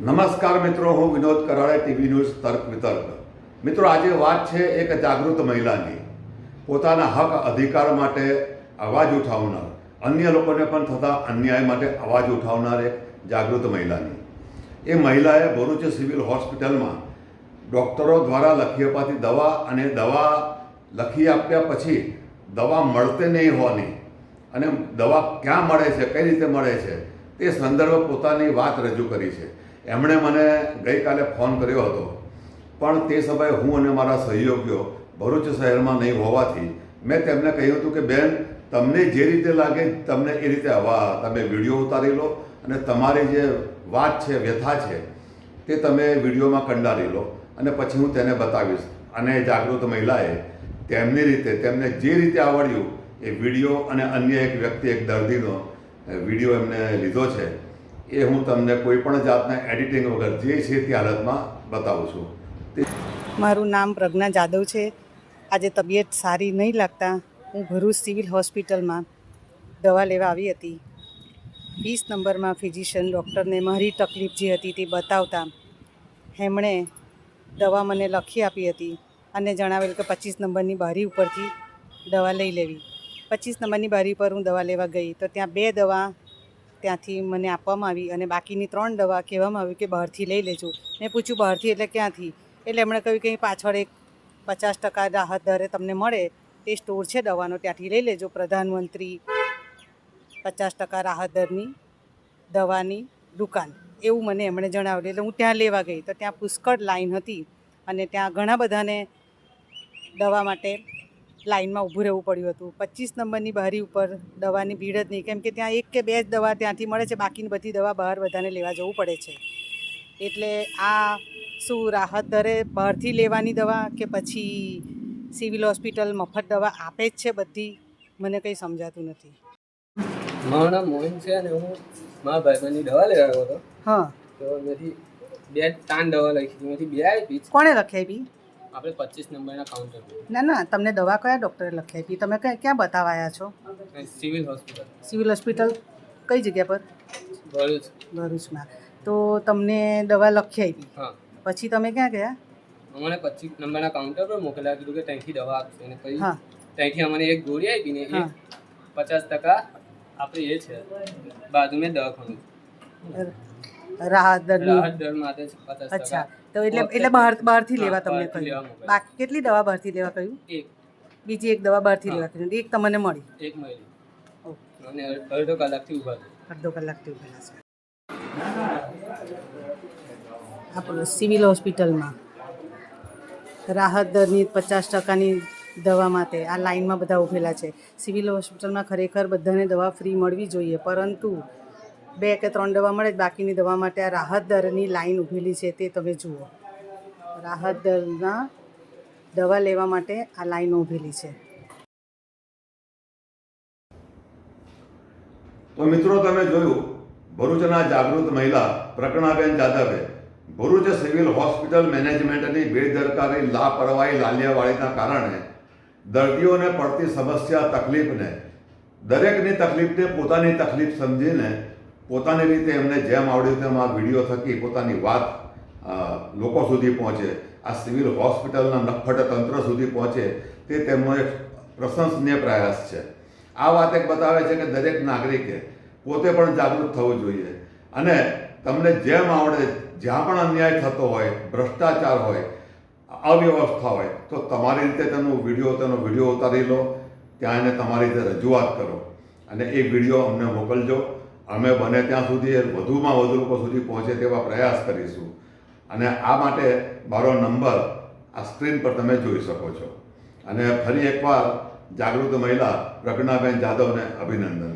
નમસ્કાર મિત્રો, હું વિનોદ કરાડે, ટીવી ન્યૂઝ તર્ક વિતર્ક. મિત્રો, આજે વાત છે એક જાગૃત મહિલાની, પોતાના હક અધિકાર માટે અવાજ ઉઠાવનાર, અન્ય લોકોને પણ થતા અન્યાય માટે અવાજ ઉઠાવનાર એક જાગૃત મહિલાની. એ મહિલાએ ભરૂચ સિવિલ હોસ્પિટલમાં ડૉક્ટરો દ્વારા લખી અપાતી દવા અને દવા લખી આપ્યા પછી દવા મળતે નહીં હોવાની અને દવા ક્યાં મળે છે, કઈ રીતે મળે છે તે સંદર્ભ પોતાની વાત રજૂ કરી છે. એમણે મને ગઈકાલે ફોન કર્યો હતો, પણ તે સમયે હું અને મારા સહયોગીઓ ભરૂચ શહેરમાં નહીં હોવાથી મેં તેમને કહ્યું હતું કે બેન, તમને જે રીતે લાગે તમને એ રીતે તમે વિડીયો ઉતારી લો અને તમારી જે વાત છે, વ્યથા છે તે તમે વિડીયોમાં કંડારી લો અને પછી હું તેને બતાવીશ. અને જાગૃત મહિલાએ તેમની રીતે તેમને જે રીતે આવડ્યું એ વિડીયો અને અન્ય એક વ્યક્તિ, એક દર્દીનો વિડીયો એમને લીધો છે. એ હું તમને કોઈ પણ જાતના એડિટિંગ વગર જે છે તે હાલતમાં બતાવું છું. મારું નામ પ્રજ્ઞા જાદવ છે. આજે તબિયત સારી નહીં લાગતા હું ભરૂચ સિવિલ હોસ્પિટલમાં દવા લેવા આવી હતી. 20 નંબરમાં ફિઝિશિયન ડૉક્ટરને મારી તકલીફ જે હતી તે બતાવતા એમણે દવા મને લખી આપી હતી અને જણાવેલ કે 25 નંબરની બારી ઉપરથી દવા લઈ લેવી. 25 નંબરની બારી પર હું દવા લેવા ગઈ તો ત્યાં 2 દવા ત્યાંથી મને આપવામાં આવી અને બાકીની 3 દવા કહેવામાં આવી કે બહારથી લઈ લેજો. મેં પૂછ્યું બહારથી એટલે ક્યાંથી? એટલે એમણે કહ્યું કે પાછળ એક 50% રાહત દરે તમને મળે તે સ્ટોર છે દવાનો, ત્યાંથી લઈ લેજો. પ્રધાનમંત્રી 50% રાહત દરની દવાની દુકાન, એવું મને એમણે જણાવ્યું. એટલે હું ત્યાં લેવા ગઈ તો ત્યાં પુષ્કળ લાઈન હતી અને ત્યાં ઘણા બધાને દવા માટે લાઈનમાં ઊભું રહેવું પડ્યું હતું. 25 નંબરની બારી ઉપર દવાની ભીડ જ નહીં, કેમ કે ત્યાં 1 કે 2 જ દવા ત્યાંથી મળે છે, બાકીની બધી દવા બહાર બધાને લેવા જવું પડે છે. એટલે આ શું રાહત દરે બહારથી લેવાની દવા કે પછી સિવિલ હોસ્પિટલ મફત દવા આપે જ છે બધી, મને કંઈ સમજાતું નથી. મારું નામ મોહન છે અને હું મારા ભાઈબંધની દવા લેવા આવ્યો હતો. હા, તો એમાંથી 2 તાન દવા લખી હતી, એમાંથી 2 આપી. કોણે લખી આપી? આપણે 25 નંબરના કાઉન્ટર પર. ના, તમને દવા કયા ડૉક્ટરે લખી આપી? તમે ક્યાં બતાવાયા છો? Civil hospital. સિવિલ હોસ્પિટલ કઈ જગ્યા પર? ભરૂચ. ભરૂચમાં. તો તમને દવા લખી આપી, હા. પછી તમે ક્યાં ગયા? અમને 25 નંબરના કાઉન્ટર પર મોકલ્યા, કીધું કે ત્યાંથી દવા આપશે અને પછી હા, ત્યાંથી અમને એક ગોળી આપી ને હા. 50% આપણે એ છે બાજુમાં દવાખાનું રાહત દરની. રાહત દર માટે 50%. અચ્છા, તો એટલે બહારથી લેવા તમને બહારથી લેવા કહ્યું. મોકલ્યા. બાકી કેટલી દવા બહારથી લેવા કહ્યું? એક બીજી એક દવા બહારથી હા. લેવા કહ્યું. એક તમને મળી? એક મળી ઓકે, અને અડધો કલાકથી ઊભા છે. અડધો કલાકથી ઉભેલા છે. આપણે સિવિલ હોસ્પિટલમાં રાહત દરની 50%ની દવા માટે આ લાઇનમાં બધા ઊભેલા છે. સિવિલ હોસ્પિટલમાં ખરેખર બધાને દવા ફ્રી મળવી જોઈએ, પરંતુ 2 કે 3 દવા મળે જ, બાકીની દવા માટે આ રાહત દરની લાઈન ઊભેલી છે તે તમે જુઓ. રાહત દરના દવા લેવા માટે આ લાઈન ઊભેલી છે. તો મિત્રો, તમે જોયું ભરૂચના જાગૃત મહિલા પ્રજ્ઞાબેન જાદવે ભરૂચ સિવિલ હોસ્પિટલ મેનેજમેન્ટની બેદરકારી, લાપરવાહી, લાલિયાવાડીના કારણે દર્દીઓને પડતી સમસ્યા, તકલીફને, દરેકની તકલીફને પોતાની તકલીફ સમજીને પોતાની રીતે એમને જેમ આવડ્યું તેમ આ વિડીયો થકી પોતાની વાત લોકો સુધી પહોંચે, આ સિવિલ હોસ્પિટલના નફ્ફટ તંત્ર સુધી પહોંચે, તે તેમનો એક પ્રશંસનીય પ્રયાસ છે. આ વાત એક બતાવે છે કે દરેક નાગરિકે પોતે પણ જાગૃત થવું જોઈએ અને તમને જેમ આવડે, જ્યાં પણ અન્યાય થતો હોય, ભ્રષ્ટાચાર હોય, અવ્યવસ્થા હોય, તો તમારી રીતે તેનો વિડીયો ઉતારી લો, ત્યાં એને તમારી રીતે રજૂઆત કરો અને એ વિડીયો અમને મોકલજો. અમે બને ત્યાં સુધી વધુમાં વધુ લોકો સુધી પહોંચે તેવા પ્રયાસ કરીશું. અને આ માટે મારો નંબર આ સ્ક્રીન પર તમે જોઈ શકો છો. અને ફરી એકવાર જાગૃત મહિલા પ્રજ્ઞાબેન જાદવને અભિનંદન.